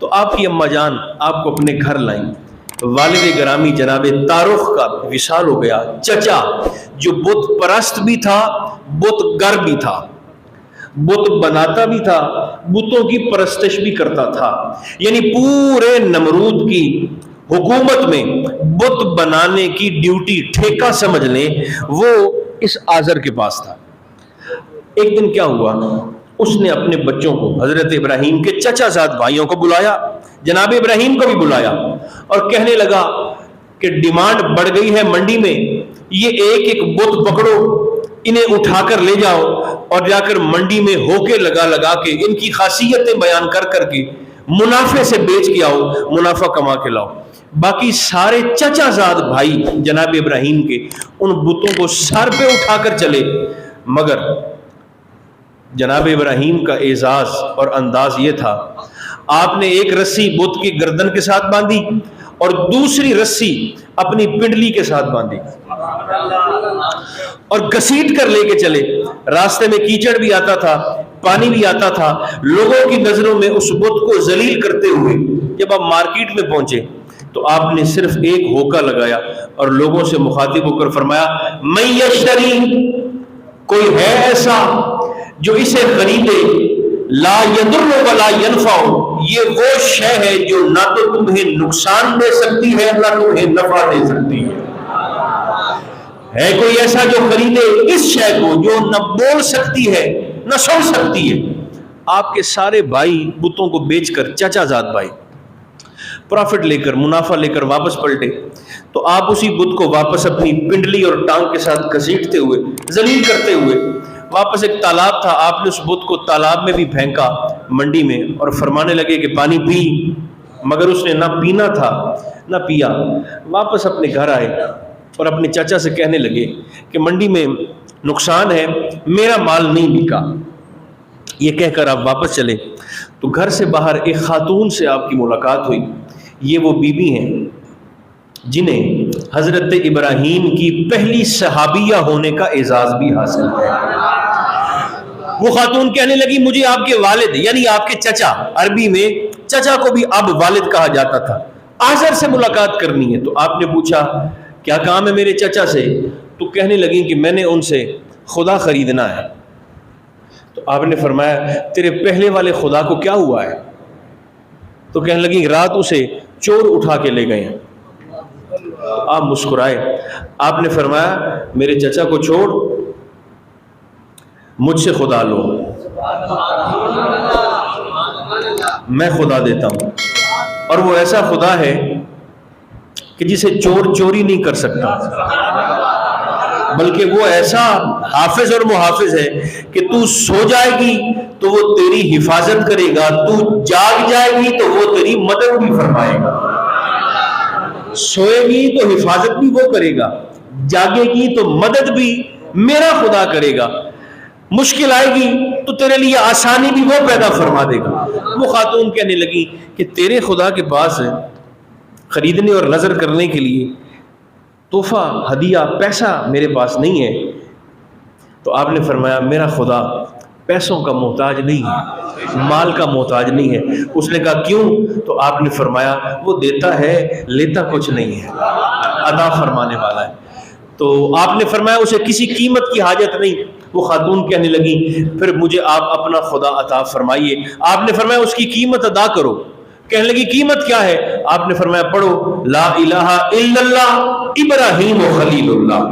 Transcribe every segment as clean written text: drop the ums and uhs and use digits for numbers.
تو آپ کی اماں جان آپ کو اپنے گھر لائیں. والد گرامی جناب تارخ کا وصال ہو گیا. چچا جو بت پرست بھی تھا، بت گر بھی تھا، بت بناتا بھی تھا، بتوں کی پرستش بھی کرتا تھا، یعنی پورے نمرود کی حکومت میں بت بنانے کی ڈیوٹی ٹھیکہ سمجھ لیں وہ اس آزر کے پاس تھا. ایک دن کیا ہوا، اس نے اپنے بچوں کو، حضرت ابراہیم کے چچا زاد بھائیوں کو بلایا، جناب ابراہیم کو بھی بلایا، اور کہنے لگا کہ ڈیمانڈ بڑھ گئی ہے منڈی میں، یہ ایک ایک بت پکڑو، انہیں اٹھا کر لے جاؤ اور جا کر منڈی میں ہوکے لگا لگا کے ان کی خاصیتیں بیان کر کر کے منافع سے بیچ کے آؤ، منافع کما کے لاؤ. باقی سارے چچا زاد بھائی جناب ابراہیم کے ان بتوں کو سر پہ اٹھا کر چلے، مگر جناب ابراہیم کا اعزاز اور انداز یہ تھا، آپ نے ایک رسی بت کی گردن کے ساتھ باندھی اور دوسری رسی اپنی پنڈلی کے ساتھ باندھی اور گھسیٹ کر لے کے چلے. راستے میں کیچڑ بھی آتا تھا، پانی بھی آتا تھا، لوگوں کی نظروں میں اس بت کو ذلیل کرتے ہوئے جب آپ مارکیٹ میں پہنچے تو آپ نے صرف ایک ہوکا لگایا اور لوگوں سے مخاطب ہو کر فرمایا، من یشتری، کوئی ہے ایسا جو اسے خریدے، لا یضر ولا ینفع، یہ وہ شے ہے جو نہ تو تمہیں نقصان دے سکتی ہے نہ تمہیں نفع دے سکتی ہے کوئی ایسا جو خریدے اس شے کو جو نہ بول سکتی ہے نہ سن سکتی ہے. آپ کے سارے بھائی بتوں کو بیچ کر، چچا زاد بھائی پروفٹ لے کر، منافع لے کر واپس پلٹے تو آپ اسی بت کو واپس اپنی پنڈلی اور ٹانگ کے ساتھ گھسیٹتے ہوئے، ذلیل کرتے ہوئے واپس، ایک تالاب تھا، آپ نے اس بت کو تالاب میں بھی پھینکا منڈی میں اور فرمانے لگے کہ پانی پی، مگر اس نے نہ پینا تھا نہ پیا. واپس اپنے گھر آئے اور اپنے چچا سے کہنے لگے کہ منڈی میں نقصان ہے، میرا مال نہیں بکا. یہ کہہ کر آپ واپس چلے تو گھر سے باہر ایک خاتون سے آپ کی ملاقات ہوئی. یہ وہ بی بی ہیں جنہیں حضرت ابراہیم کی پہلی صحابیہ ہونے کا اعزاز بھی حاصل ہے. وہ خاتون کہنے لگی، مجھے آپ کے والد یعنی آپ کے چچا، عربی میں چچا کو بھی اب والد کہا جاتا تھا، آزر سے ملاقات کرنی ہے. تو آپ نے پوچھا کیا کام ہے میرے چچا سے؟ تو کہنے لگی کہ میں نے ان سے خدا خریدنا ہے. تو آپ نے فرمایا تیرے پہلے والے خدا کو کیا ہوا ہے؟ تو کہنے لگی رات اسے چور اٹھا کے لے گئے ہیں. آپ مسکرائے. آپ نے فرمایا میرے چچا کو چھوڑ، مجھ سے خدا لو، میں خدا دیتا ہوں. اور وہ ایسا خدا ہے کہ جسے چور چوری نہیں کر سکتا، بلکہ وہ ایسا حافظ اور محافظ ہے کہ تو سو جائے گی تو وہ تیری حفاظت کرے گا، تو جاگ جائے گی تو وہ تیری مدد بھی فرمائے گا. سوئے گی تو حفاظت بھی وہ کرے گا، جاگے گی تو مدد بھی میرا خدا کرے گا، مشکل آئے گی تو تیرے لیے آسانی بھی وہ پیدا فرما دے گا. وہ خاتون کہنے لگی کہ تیرے خدا کے پاس خریدنے اور نظر کرنے کے لیے تحفہ، ہدیہ، پیسہ میرے پاس نہیں ہے. تو آپ نے فرمایا میرا خدا پیسوں کا محتاج نہیں ہے، مال کا محتاج نہیں ہے. اس نے کہا کیوں؟ تو آپ نے فرمایا وہ دیتا ہے لیتا کچھ نہیں ہے، عطا فرمانے والا ہے. تو آپ نے فرمایا اسے کسی قیمت کی حاجت نہیں. وہ خاتون کہنے لگی پھر مجھے آپ اپنا خدا عطا فرمائیے. آپ نے فرمایا اس کی قیمت ادا کرو. کہنے لگی قیمت کیا ہے؟ آپ نے فرمایا پڑھو لا الہ الا اللہ ابراہیم و خلیل اللہ،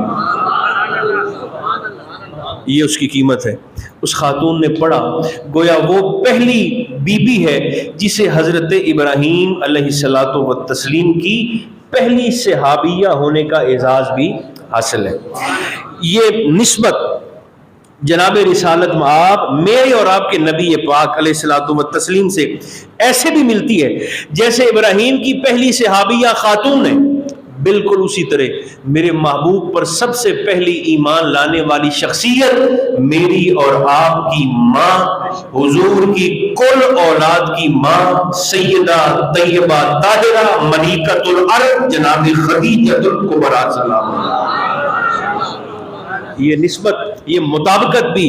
یہ اس کی قیمت ہے. اس خاتون نے پڑھا، گویا وہ پہلی بی بی ہے جسے حضرت ابراہیم علیہ الصلوۃ والتسلیم کی پہلی صحابیہ ہونے کا اعزاز بھی حاصل ہے. یہ نسبت جناب رسالت مآب میرے اور آپ کے نبی پاک علیہ الصلوۃ والتسلیم سے ایسے بھی ملتی ہے جیسے ابراہیم کی پہلی صحابیہ خاتون ہے، بالکل اسی طرح میرے محبوب پر سب سے پہلی ایمان لانے والی شخصیت میری اور آپ کی ماں، حضور کی کل اولاد کی ماں، سیدہ طیبہ طاہرہ ملکۃ العرب جناب خدیجہ الکبریٰ سلام اللہ. یہ نسبت، یہ مطابقت بھی